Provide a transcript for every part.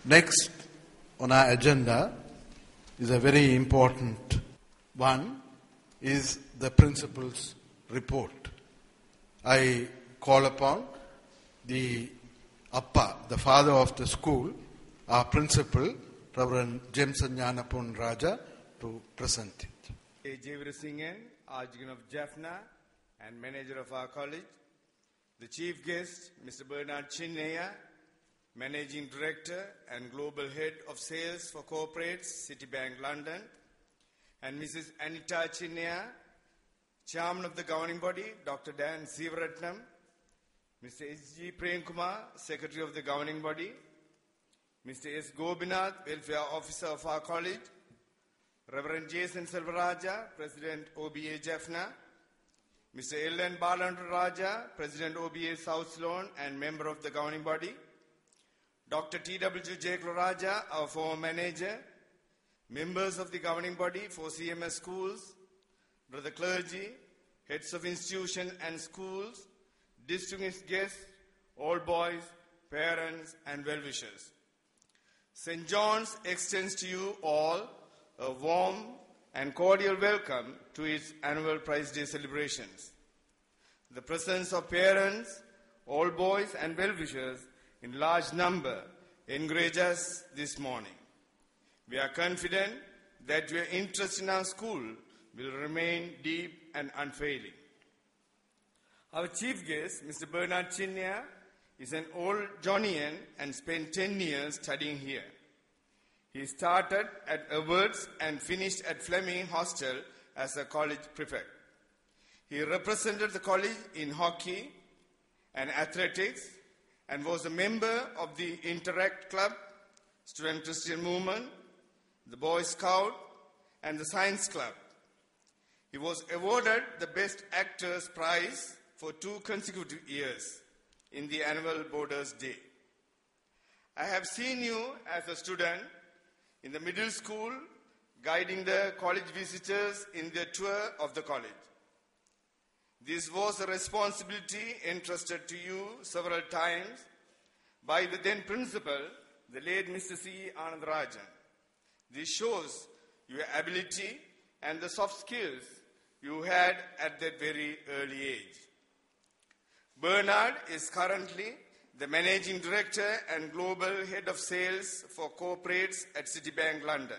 Next on our agenda is a very important one, is the principal's report. I call upon the Appa, the father of the school, our principal, Reverend James Nyanapun Raja, to present it. A. Jeevarasingan, Archdeacon of Jaffna and manager of our college. The chief guest, Mr. Bernard Chinnaya, Managing Director and Global Head of Sales for Corporates, Citibank London. And Mrs. Anita Chinnaya, Chairman of the Governing Body, Dr. Dan Sivaratnam. Mr. S.G. Premkumar, Secretary of the Governing Body. Mr. S. Gobinath, Welfare Officer of our college. Reverend Jason Selvaraja, President OBA Jaffna. Mr. L.N. Balandu Raja, President OBA South Sloan and member of the Governing Body. Dr. T.W. Jeklo Raja, our former manager. Members of the Governing Body for CMS schools. Brother clergy, heads of institution and schools, distinguished guests, all boys, parents and well-wishers. St. John's extends to you all a warm and cordial welcome to its annual Prize Day celebrations. The presence of parents, all boys and well-wishers in large number encourage us this morning. We are confident that your interest in our school will remain deep and unfailing. Our chief guest, Mr. Bernard Chinnaya, is an old Johnian and spent 10 years studying here. He started at Edwards and finished at Fleming Hostel as a college prefect. He represented the college in hockey and athletics and was a member of the Interact Club, Student Christian Movement, the Boy Scout, and the Science Club. He was awarded the Best Actors Prize for 2 consecutive years in the annual Borders Day. I have seen you as a student in the middle school guiding the college visitors in their tour of the college. This was a responsibility entrusted to you several times by the then principal, the late Mr. C. Anandarajan. This shows your ability and the soft skills you had at that very early age. Bernard is currently the Managing Director and Global Head of Sales for Corporates at Citibank London.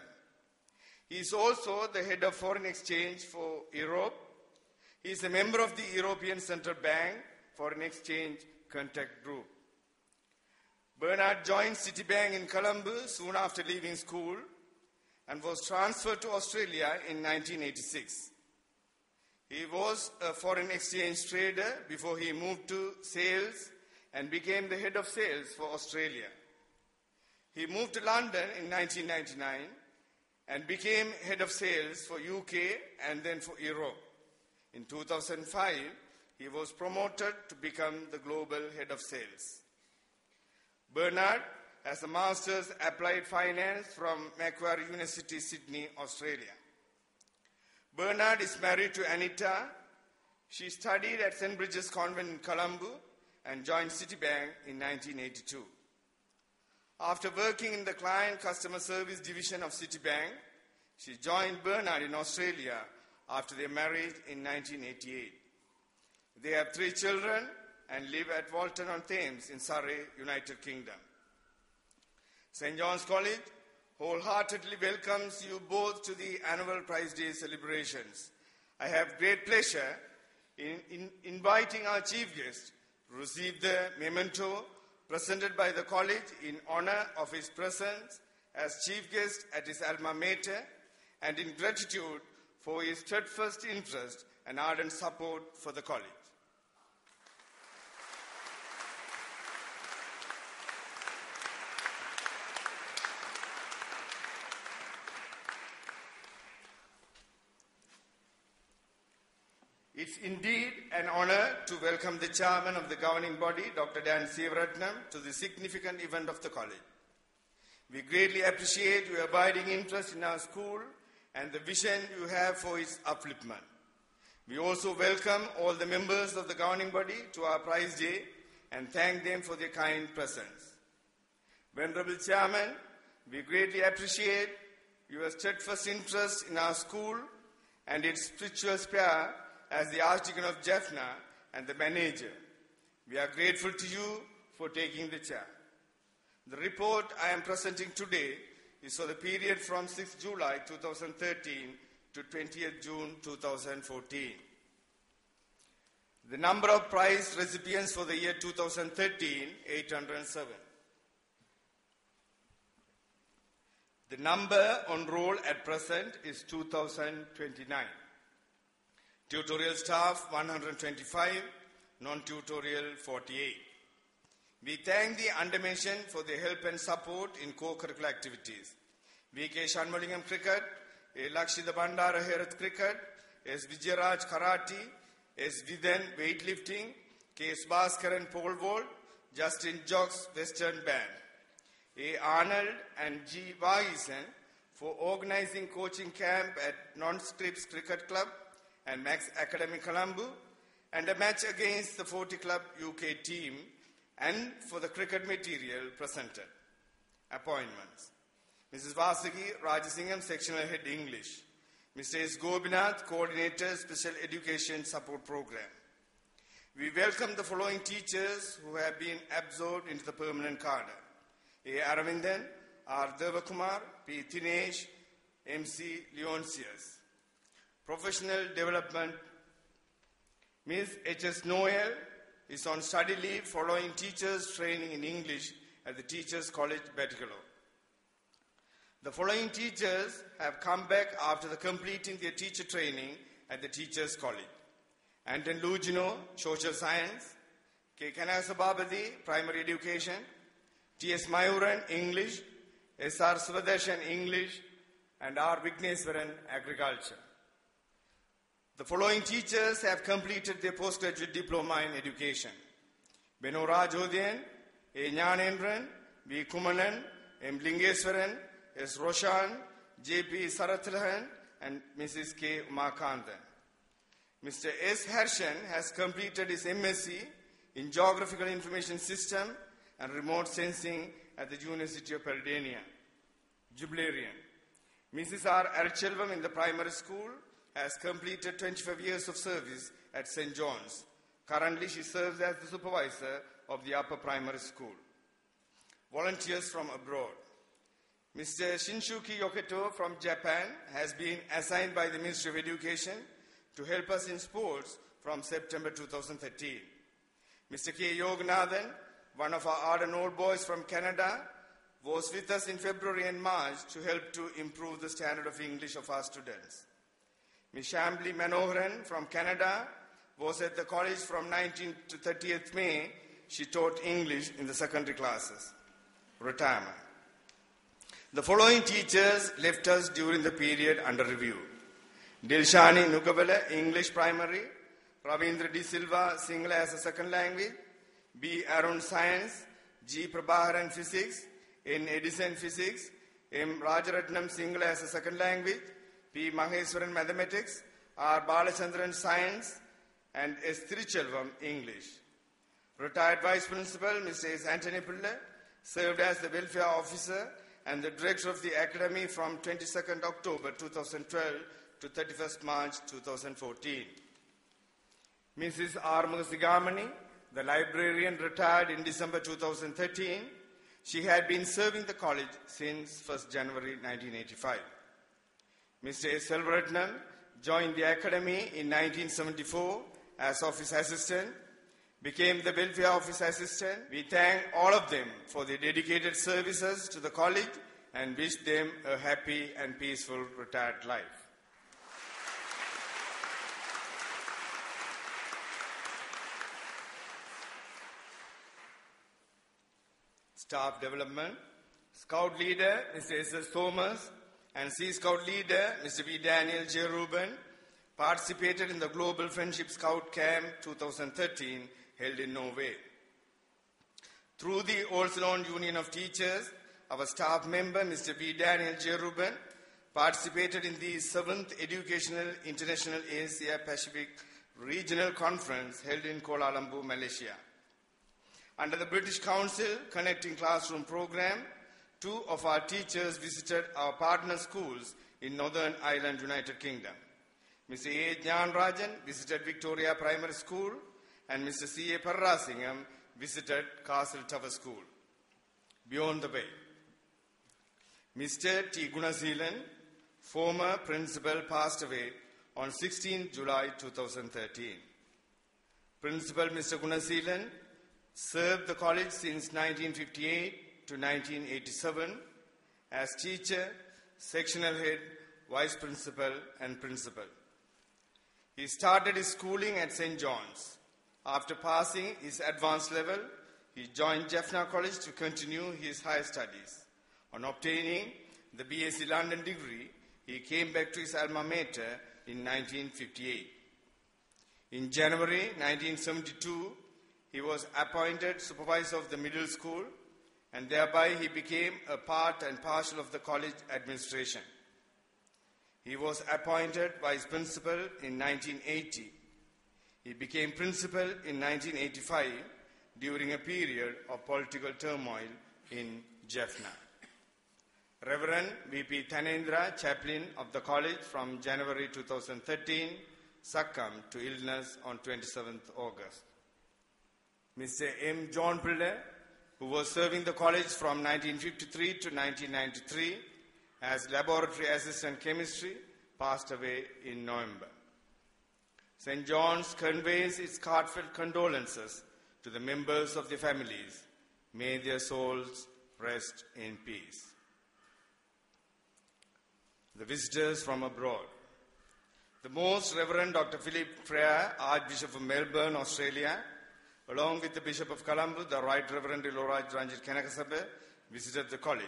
He is also the Head of Foreign Exchange for Europe. He is a member of the European Central Bank Foreign Exchange Contact Group. Bernard joined Citibank in Colombo soon after leaving school and was transferred to Australia in 1986. He was a foreign exchange trader before he moved to sales and became the head of sales for Australia. He moved to London in 1999 and became head of sales for UK and then for Europe. In 2005, he was promoted to become the global head of sales. Bernard has a Master's Applied Finance from Macquarie University, Sydney, Australia. Bernard is married to Anita. She studied at St. Bridget's Convent in Colombo and joined Citibank in 1982. After working in the client customer service division of Citibank, she joined Bernard in Australia after their marriage in 1988. They have 3 children and live at Walton-on-Thames in Surrey, United Kingdom. St. John's College wholeheartedly welcomes you both to the annual Prize Day celebrations. I have great pleasure in inviting our chief guest to receive the memento presented by the college in honor of his presence as chief guest at his alma mater and in gratitude for his steadfast interest and ardent support for the college. It's indeed an honor to welcome the chairman of the governing body, Dr. Dan Sivaratnam, to the significant event of the college. We greatly appreciate your abiding interest in our school and the vision you have for its upliftment. We also welcome all the members of the governing body to our Prize Day and thank them for their kind presence. Venerable Chairman, we greatly appreciate your steadfast interest in our school and its spiritual sphere as the Archdeacon of Jaffna and the manager. We are grateful to you for taking the chair. The report I am presenting today is for the period from 6th July 2013 to 20th June 2014. The number of prize recipients for the year 2013, 807. The number on roll at present is 2029. Tutorial staff 125, non-tutorial 48. We thank the Undermention for their help and support in co-curricular activities. V.K. Shanmalingam Cricket, A. Lakshita Bandara Herath Cricket, S. Vijayaraj Karate, S. Vidhan Weightlifting, K. S. Bhaskaran Pole Vault, Justin Jocks Western Band, A. Arnold and G. Vagisen for organizing coaching camp at Non-Scripts Cricket Club and Max Academy Colombo, and a match against the 40 Club UK team, and for the cricket material presented. Appointments. Mrs. Vasagi Rajasingham, Sectional Head English. Mr. S. Gobinath, Coordinator, Special Education Support Program. We welcome the following teachers who have been absorbed into the permanent cadre. A. Aravindan, R. Devakumar, P. Thinesh, M.C. Leonsius. Professional Development. Ms. H.S. Noel is on study leave following teachers training in English at the Teachers College, Batticaloa. The following teachers have come back after completing their teacher training at the Teachers College. Anton Lugino, Social Science, K. Kanasababadi, Primary Education, T.S. Mayuran, English, S.R. Swadesan, English, and R. Vigneswaran, Agriculture. The following teachers have completed their postgraduate diploma in education. Beno Rajodyan, A. Nyanendran, B. Kumanan, M. Lingeswaran, S. Roshan, J.P. Sarathlahan, and Mrs. K. Umakandan. Mr. S. Harshan has completed his MSc in Geographical Information System and Remote Sensing at the University of Pennsylvania. Jubilarian. Mrs. R. Archelvam in the primary school has completed 25 years of service at St. John's. Currently, she serves as the supervisor of the upper primary school. Volunteers from abroad. Mr. Shinshuki Yoketo from Japan has been assigned by the Ministry of Education to help us in sports from September 2013. Mr. K. Yoganathan, one of our ardent old boys from Canada, was with us in February and March to help to improve the standard of English of our students. Ms. Shambly Manoharan from Canada was at the college from 19th to 30th May. She taught English in the secondary classes. Retirement. The following teachers left us during the period under review. Dilshani Nugavala, English Primary. Ravindra D. Silva, Sinhala as a second language. B. Arun Science. G. Prabharan Physics. N. Edison Physics. M. Rajaratnam Sinhala as a second language. P. Maheswaran Mathematics. R. Balachandran Science. And S. Thirichelvam English. Retired Vice Principal Mr. S. Anthony Pilla served as the Welfare Officer and the Director of the Academy from 22nd October 2012 to 31st March 2014. Mrs. R. Mursigamani, the librarian, retired in December 2013. She had been serving the college since 1st January 1985. Mr. S. Selvaratnam joined the Academy in 1974 as Office Assistant, became the Welfare Office Assistant. We thank all of them for their dedicated services to the college and wish them a happy and peaceful retired life. Staff Development. Scout Leader, Mr. S.S. Thomas, and Sea Scout Leader, Mr. V. Daniel J. Rubin, participated in the Global Friendship Scout Camp 2013 held in Norway. Through the Old Ceylon Union of Teachers, our staff member, Mr. V. Daniel J. Rubin, participated in the 7th Educational International Asia Pacific Regional Conference held in Kuala Lumpur, Malaysia. Under the British Council Connecting Classroom program, 2 of our teachers visited our partner schools in Northern Ireland, United Kingdom. Mr. A. Jnan Rajan visited Victoria Primary School and Mr. C. A. Parrasingham visited Castle Tower School. Beyond the way, Mr. T. Gunaseelan, former principal, passed away on 16 July 2013. Principal Mr. Gunaseelan served the college since 1958 to 1987 as teacher, sectional head, vice principal and principal. He started his schooling at St. John's. After passing his advanced level, he joined Jaffna College to continue his higher studies. On obtaining the BSc London degree, he came back to his alma mater in 1958. In January 1972, he was appointed supervisor of the middle school, and thereby he became a part and parcel of the college administration. He was appointed vice principal in 1980. He became principal in 1985 during a period of political turmoil in Jaffna. Reverend V.P. Thanendra, chaplain of the college from January 2013, succumbed to illness on 27th August. Mr. M. John Pille, who was serving the college from 1953 to 1993 as laboratory assistant chemistry, passed away in November. St. John's conveys its heartfelt condolences to the members of the families. May their souls rest in peace. The visitors from abroad. The Most Reverend Dr. Philip Frere, Archbishop of Melbourne, Australia, along with the Bishop of Colombo, the Right Reverend Iloraj Ranjit Kanakasabe, visited the college.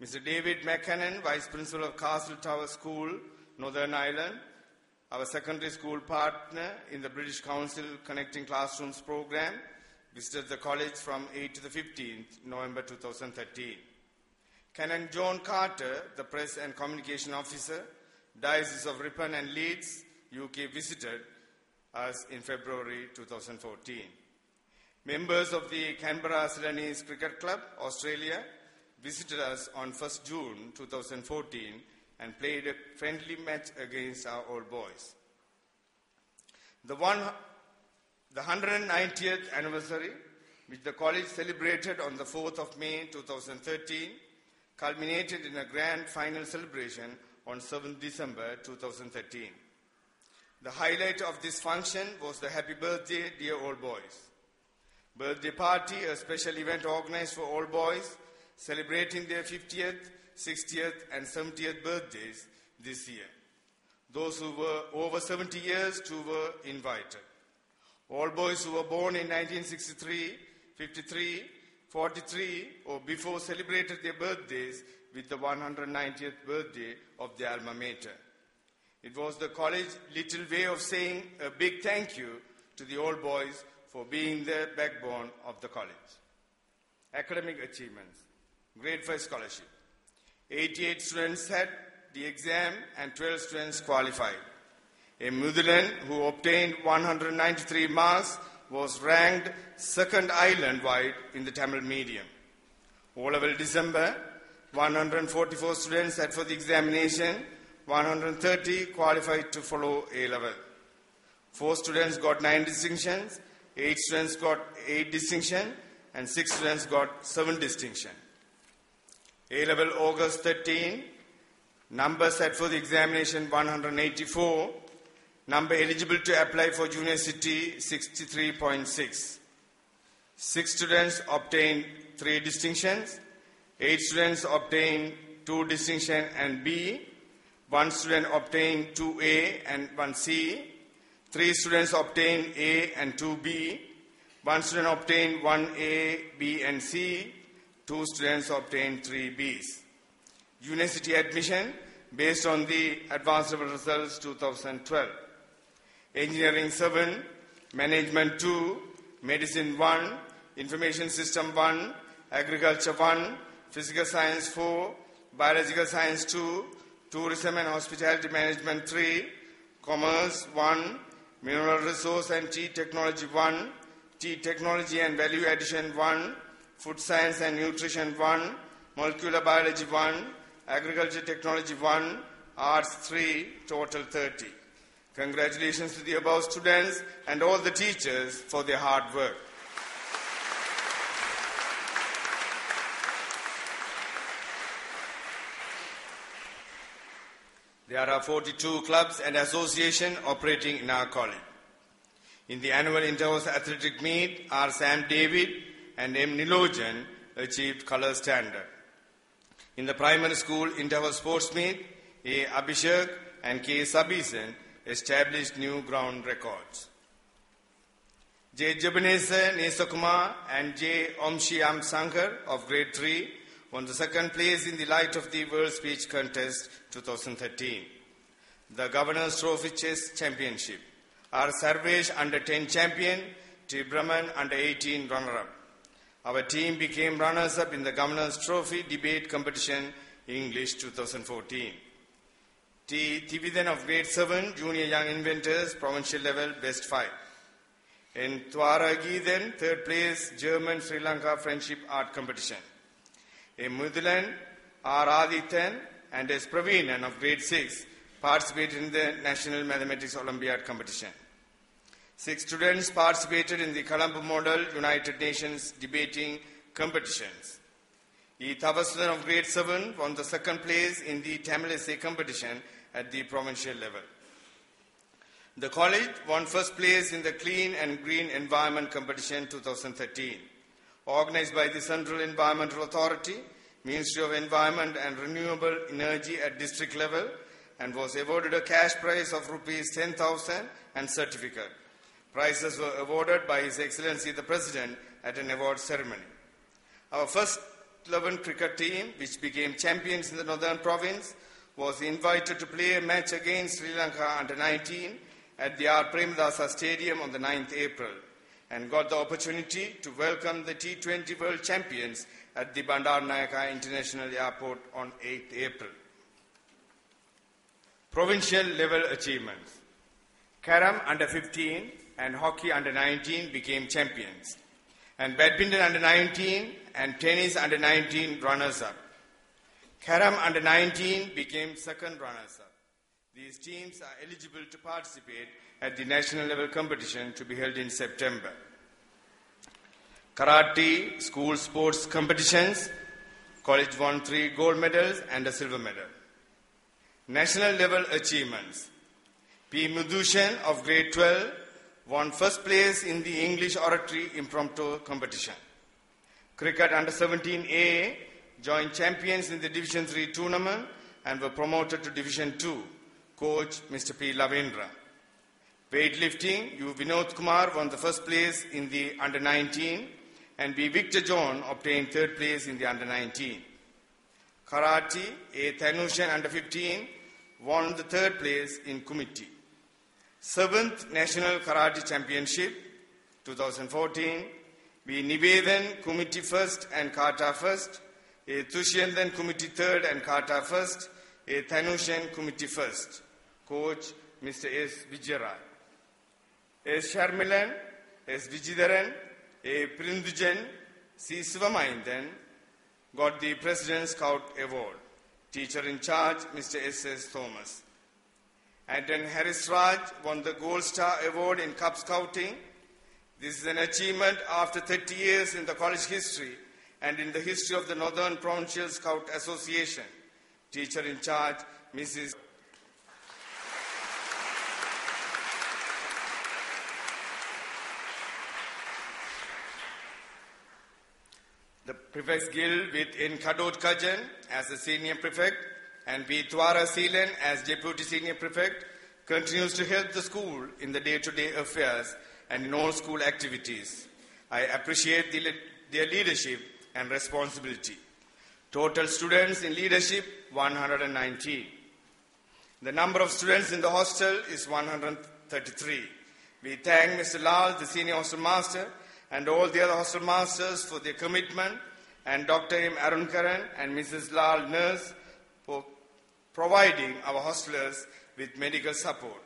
Mr. David McCannon, Vice Principal of Castle Tower School, Northern Ireland, our secondary school partner in the British Council Connecting Classrooms program, visited the college from 8th to the 15th November 2013. Canon John Carter, the Press and Communication Officer, Diocese of Ripon and Leeds, UK, visited us in February 2014. Members of the Canberra Ceylonese Cricket Club, Australia, visited us on 1st June 2014 and played a friendly match against our old boys. The 190th anniversary, which the college celebrated on the 4th of May 2013, culminated in a grand final celebration on 7th December 2013. The highlight of this function was the Happy Birthday, Dear Old Boys birthday party, a special event organized for all boys celebrating their 50th, 60th and 70th birthdays this year. Those who were over 70 years too were invited. All boys who were born in 1963, 53, 43 or before celebrated their birthdays with the 190th birthday of their alma mater. It was the college's little way of saying a big thank you to the old boys for being the backbone of the college. Academic achievements. Grade 5 scholarship. 88 students had the exam and 12 students qualified. A Muthilan who obtained 193 marks was ranked second island-wide in the Tamil medium. O-level December, 144 students sat for the examination, 130 qualified to follow A-level. 4 students got 9 distinctions, 8 students got 8 distinctions, and 6 students got 7 distinctions. A-level August 13, number set for the examination 184, number eligible to apply for university 63.6. 6 students obtained 3 distinctions, 8 students obtained 2 distinctions and B, 1 student obtained 2A and 1C, 3 students obtained A and 2B, 1 student obtained 1A, B and C, 2 students obtained 3 Bs. University admission based on the advanced level results 2012. Engineering 7, Management 2, Medicine 1, Information System 1, Agriculture 1, Physical Science 4, Biological Science 2, Tourism and Hospitality Management 3, Commerce 1, Mineral Resource and Tea Technology 1, Tea Technology and Value Addition 1, Food Science and Nutrition 1, Molecular Biology 1, Agriculture Technology 1, Arts 3, total 30. Congratulations to the above students and all the teachers for their hard work. There are 42 clubs and associations operating in our college. In the annual Inter-House Athletic Meet, R. Sam David and M. Nilojan achieved colour standard. In the primary school Inter-House Sports Meet, A. Abhishek and K. Sabisen established new ground records. J. Jabanese Nesakumar and J. Omshiam Sankar of grade 3 won the second place in the Light of the World Speech Contest 2013. The Governor's Trophy Chess Championship. Our Sarvesh under 10 champion, T. Brahman under 18 runner-up. Our team became runners-up in the Governor's Trophy Debate Competition English 2014. T. Tividan of grade 7, Junior Young Inventors, provincial level, best 5. In Twara Geethan, third place, German Sri Lanka Friendship Art Competition. A Mudulan, R. Adityan and S. Praveenan of grade 6 participated in the National Mathematics Olympiad competition. 6 students participated in the Colombo Model United Nations debating competitions. E. Tavasudan of grade 7 won the second place in the Tamil essay competition at the provincial level. The college won first place in the Clean and Green Environment Competition 2013, organized by the Central Environmental Authority, Ministry of Environment and Renewable Energy at district level, and was awarded a cash prize of rupees 10,000 and certificate. Prizes were awarded by His Excellency the President at an award ceremony. Our first 11 cricket team, which became champions in the Northern Province, was invited to play a match against Sri Lanka under 19 at the R. Premadasa Stadium on the 9th April and got the opportunity to welcome the T20 World Champions at the Bandaranaike International Airport on 8th April. Provincial level achievements. Carom under 15 and hockey under 19 became champions, and badminton under 19 and tennis under 19 runners-up. Carom under 19 became second runners-up. These teams are eligible to participate at the national level competition to be held in September. Karate, school sports competitions, college won 3 gold medals and a silver medal. National level achievements. P. Mudushan of grade 12 won first place in the English Oratory Impromptu competition. Cricket under 17A joined champions in the Division 3 tournament and were promoted to Division 2. Coach Mr. P. Lavendra. Weightlifting, U. Vinod Kumar won the first place in the under 19 and B. Victor John obtained third place in the under 19. Karate, A. Thanushan under 15 won the third place in Kumiti. 7th National Karate Championship 2014, B. Nivedan Kumiti first and Kata first, A. Tushyandan Kumiti third and Kata first, A. Thanushan Kumiti first. Coach Mr. S. Vijayarai. S. Sharmilan, S. Vijidharan, A. Prindujan, C. Sivamaindan got the President's Scout Award. Teacher in charge, Mr. S. S. Thomas. Anton Harris Raj won the Gold Star Award in Cub Scouting. This is an achievement after 30 years in the college history and in the history of the Northern Provincial Scout Association. Teacher in charge, Mrs. The Prefect's Guild with N. Kadot Kajan as the Senior Prefect and B. Twara Seelan as Deputy Senior Prefect continues to help the school in the day-to-day affairs and in all school activities. I appreciate their leadership and responsibility. Total students in leadership, 119. The number of students in the hostel is 133. We thank Mr. Lal, the Senior Hostel Master, and all the other hostel masters for their commitment, and Dr. M. Arunkaran and Mrs. Lal, nurse, for providing our hostelers with medical support.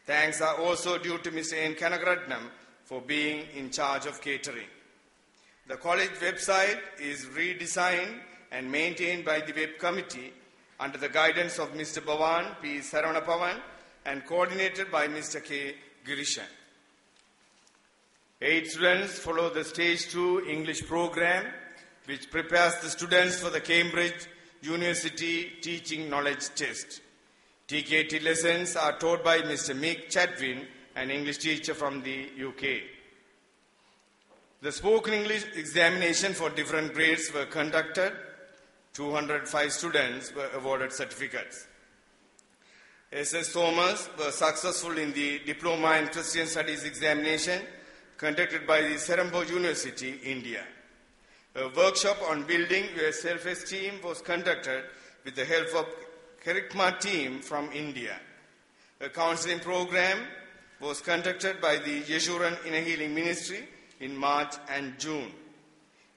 Thanks are also due to Mr. N. Kanagaratnam for being in charge of catering. The college website is redesigned and maintained by the web committee under the guidance of Mr. Bhavan P. Sarvanapavan and coordinated by Mr. K. Girishan. 8 students follow the Stage 2 English program, which prepares the students for the Cambridge University Teaching Knowledge Test. TKT lessons are taught by Mr. Mick Chadwin, an English teacher from the UK. The spoken English examination for different grades were conducted. 205 students were awarded certificates. S.S. Thomas was successful in the Diploma in Christian Studies examination conducted by the Serembo University, India. A workshop on building your self-esteem was conducted with the help of Kerikma team from India. A counseling program was conducted by the Yeshuran Inner Healing Ministry in March and June.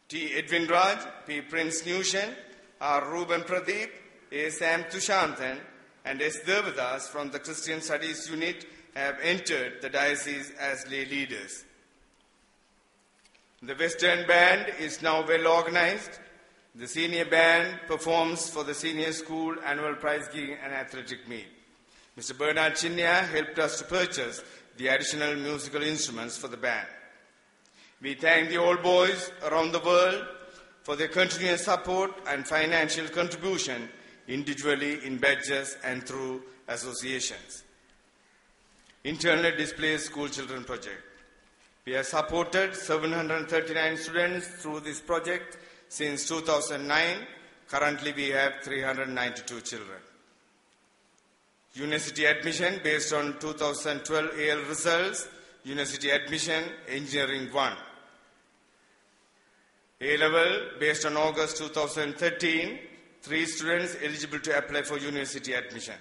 T. Edwin Raj, P. Prince Nushan, R. Ruben Pradeep, A. Sam Tushanthan, and S. Devadas from the Christian Studies Unit have entered the diocese as lay leaders. The Western Band is now well organized. The senior band performs for the senior school annual prize giving and athletic meet. Mr. Bernard Chinnaya helped us to purchase the additional musical instruments for the band. We thank the old boys around the world for their continuous support and financial contribution individually in badges and through associations. Internally Displaced School Children Project. We have supported 739 students through this project since 2009. Currently we have 392 children. University admission based on 2012 AL results. University admission Engineering 1. A-level based on August 2013. 3 students eligible to apply for university admission.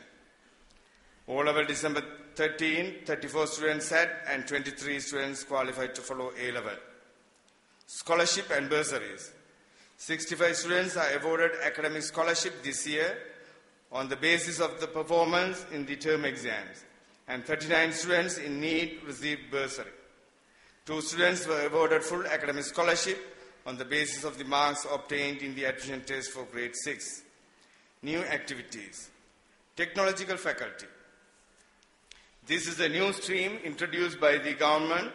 O-level December 13, 34 students sat and 23 students qualified to follow A-level. Scholarship and bursaries. 65 students are awarded academic scholarship this year on the basis of the performance in the term exams, and 39 students in need received bursary. 2 students were awarded full academic scholarship on the basis of the marks obtained in the admission test for grade 6. New activities. Technological faculty. This is a new stream introduced by the government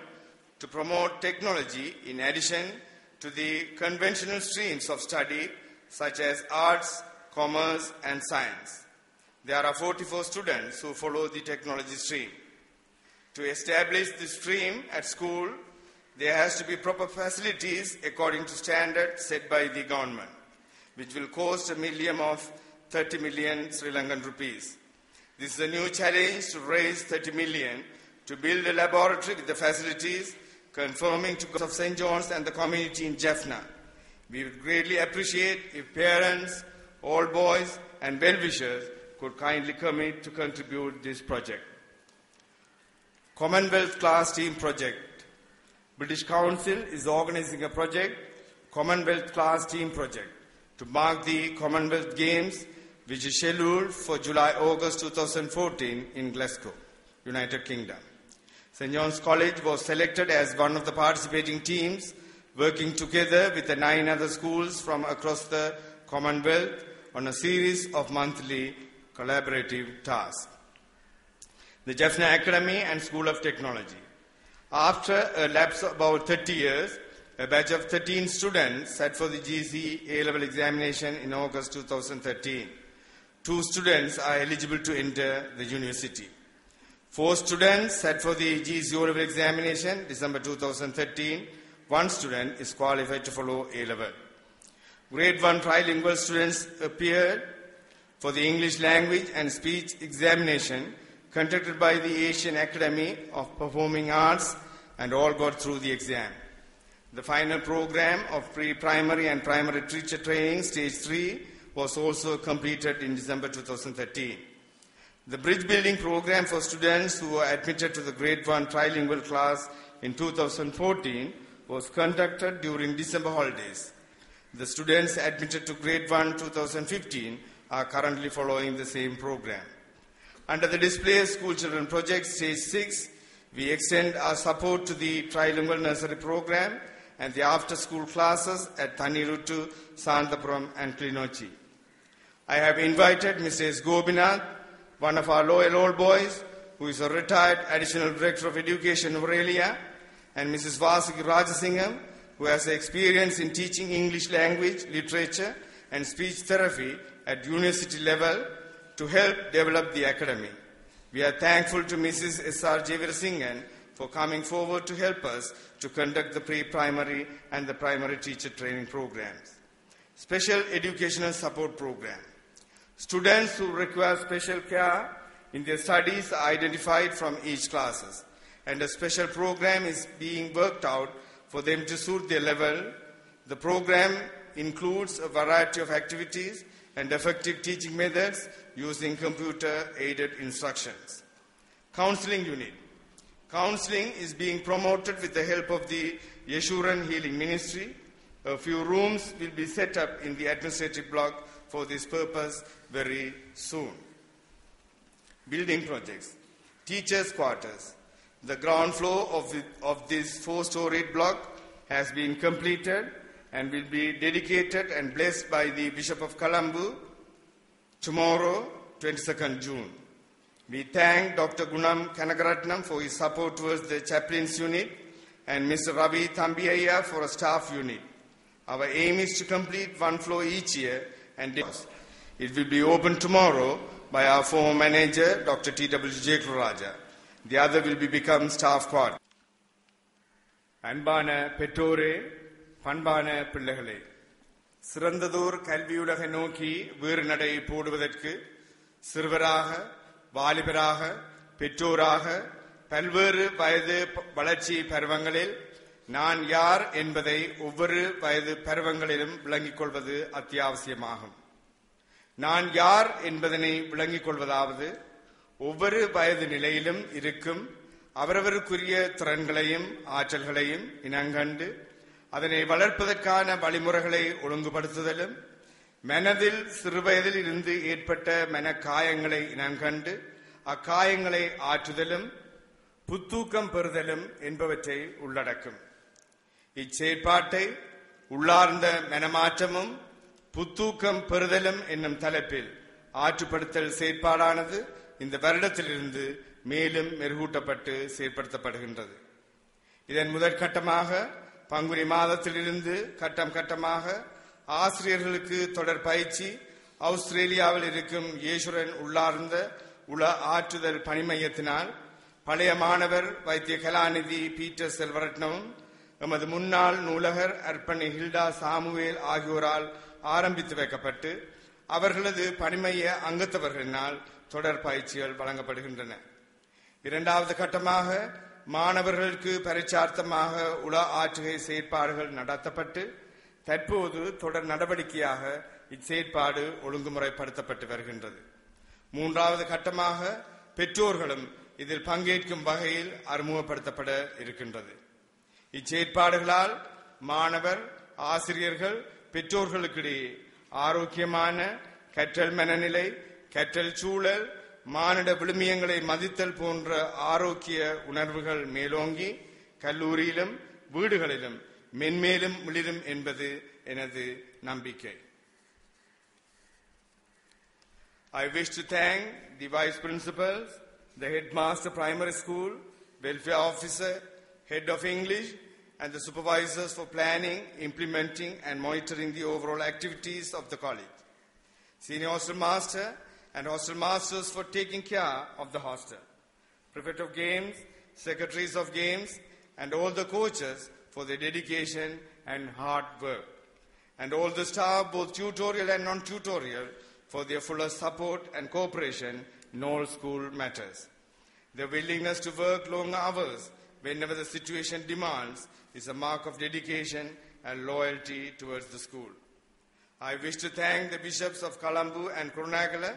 to promote technology in addition to the conventional streams of study such as arts, commerce and science. There are 44 students who follow the technology stream. To establish this stream at school, there has to be proper facilities according to standards set by the government, which will cost a minimum of 30 million Sri Lankan rupees. This is a new challenge to raise 30 million to build a laboratory with the facilities conforming to the of St. John's and the community in Jaffna. We would greatly appreciate if parents, all boys and well-wishers could kindly commit to contribute this project. Commonwealth Class Team Project. British Council is organizing a project, Commonwealth Class Team Project, to mark the Commonwealth Games, which is scheduled for July-August 2014 in Glasgow, United Kingdom. St. John's College was selected as one of the participating teams, working together with the 9 other schools from across the Commonwealth on a series of monthly collaborative tasks. The Jaffna Academy and School of Technology. After a lapse of about 30 years, a batch of 13 students sat for the GC A-level examination in August 2013. 2 students are eligible to enter the university. 4 students sat for the GC O-level examination December 2013. 1 student is qualified to follow A-level. Grade 1 trilingual students appeared for the English language and speech examination conducted by the Asian Academy of Performing Arts, and all got through the exam. The final program of pre-primary and primary teacher training, Stage 3, was also completed in December 2013. The bridge building program for students who were admitted to the Grade 1 trilingual class in 2014 was conducted during December holidays. The students admitted to Grade 1 2015 are currently following the same program. Under the Displaced School Children Project, Stage 6, We extend our support to the trilingual nursery program and the after-school classes at Thaniruttu, Sandapuram and Klinochi. I have invited Mr. S. Gobinath, one of our loyal old boys, who is a retired Additional Director of Education of Aurelia, and Mrs. Vasiki Rajasingham, who has experience in teaching English language, literature, and speech therapy at university level to help develop the academy. We are thankful to Mrs. S.R. Jeevirasingan for coming forward to help us to conduct the pre-primary and the primary teacher training programs. Special Educational Support Program. Students who require special care in their studies are identified from each classes, and a special program is being worked out for them to suit their level. The program includes a variety of activities and effective teaching methods using computer-aided instructions. Counseling Unit. Counseling is being promoted with the help of the Yeshuran Healing Ministry. A few rooms will be set up in the administrative block for this purpose very soon. Building projects. Teachers' quarters. The ground floor of this 4-storied block has been completed and will be dedicated and blessed by the Bishop of Colombo tomorrow, 22nd June. We thank Dr. Gunam Kanagaratnam for his support towards the chaplains unit and Mr. Ravi Thambiyaya for a staff unit. Our aim is to complete 1 floor each year, and it will be opened tomorrow by our former manager, Dr. T.W. Jekuraja. The other will become staff quarters. Anbana Petore, Panbana Pillagale. Sirandadur Kalviudaga Noki, Virnade Poduvadetke, Sirvaraha, Valibaraha, Petoraha, Palver by the Balachi Parvangalil, Nan Yar Enbade, Over by the Parvangalilum, Blangikolvadu, Athiavsiamaham. Nan Yar Enbadani, Blangikolvadavadu, ஒவ்வொரு வயது நிலையிலும் இருக்கும் அவரவருக்குரிய திறன்களையும் ஆற்றல்களையும் இனங்கண்டு அதனை வளர்ப்பதற்கான வழிமுறைகளை ஒழுங்குபடுத்துதலும் மனதில் சிறுவயதில் இருந்து ஏற்பட்ட மனக்காயங்களை இனங்கண்டு அக்காயங்களை ஆற்றுதலும் புத்தூக்கம் பெறுதலும் என்பவற்றை உள்ளடக்கும். இச்செயற்பாட்டை உள்ளார்ந்த மனமாற்றமும் புத்தூக்கம் பெறுதலும் என்னும் தலைப்பில் ஆற்றுப்படுத்தல் செயற்பாடானது இந்த வருடத்திலிருந்து மேலும் மெருகூட்டப்பட்டு செயற்படுத்தப்படுகின்றது. இதன் முதற்கட்டமாக பங்குனி மாதத்திலிருந்து கட்டம் கட்டமாக ஆசிரியர்களுக்கு தொடர் பயிற்சி ஆஸ்திரேலியாவில் இருக்கும் ஈஸ்வரன் உள்ளார்ந்த உள ஆற்றுதல் பணி மையத்தினால் பழைய மாணவர் வைத்திய கலாநிதி பீட்டர் செல்வரட்னமும் எமது முன்னாள் நூலகர் அர்ப்பணி ஹில்டா சாமுவேல் ஆகியோரால் ஆரம்பித்து வைக்கப்பட்டு அவர்களது பணிமைய அங்கத்தவர்களினால் தொடர் பயிற்சிகள் வழங்கப்படுகின்றன. இரண்டாவது கட்டமாக மாணவர்களுக்கு பரீட்சார்த்தமாக உள ஆற்றுகை செயற்பாடுகள் நடத்தப்பட்டு தற்போது தொடர் நடவடிக்கையாக இச்செயற்பாடு ஒழுங்குமுறைப்படுத்தப்பட்டு வருகின்றது. மூன்றாவது கட்டமாக பெற்றோர்களும் இதில் பங்கேற்கும் வகையில் அறிமுகப்படுத்தப்பட இருக்கின்றது. இச்செயற்பாடுகளால் மாணவர் ஆசிரியர்கள் பெற்றோர்களுக்கிடையே ஆரோக்கியமான கற்றல் மனநிலை கற்றல் சூழல் மானிட விழுமியங்களை மதித்தல் போன்ற ஆரோக்கிய உணர்வுகள் மேலோங்கி கல்லூரியிலும் வீடுகளிலும் மென்மேலும் மிளிரும் என்பது எனது நம்பிக்கை. I wish to thank the vice principals, the headmaster primary school, welfare officer, head of English and the supervisors for planning, implementing and monitoring the overall activities of the college. Senior hostel master and hostel masters for taking care of the hostel. Prefect of games, secretaries of games and all the coaches for their dedication and hard work. And all the staff, both tutorial and non-tutorial, for their fuller support and cooperation in all school matters. Their willingness to work long hours whenever the situation demands is a mark of dedication and loyalty towards the school. I wish to thank the bishops of Colombo and Kurunegala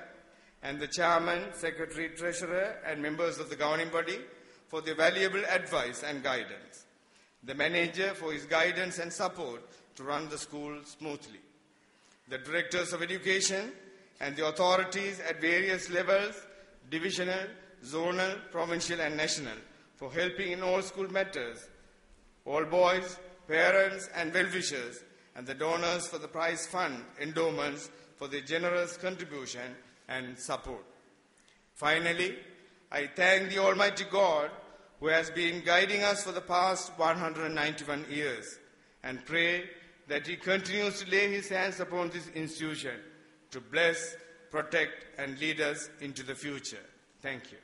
and the chairman, secretary, treasurer and members of the governing body for their valuable advice and guidance. The manager for his guidance and support to run the school smoothly. The directors of education and the authorities at various levels, divisional, zonal, provincial and national, for helping in all school matters, all boys, parents and well-wishers, and the donors for the prize fund endowments for their generous contribution and support. Finally, I thank the Almighty God who has been guiding us for the past 191 years and pray that He continues to lay His hands upon this institution to bless, protect and lead us into the future. Thank you.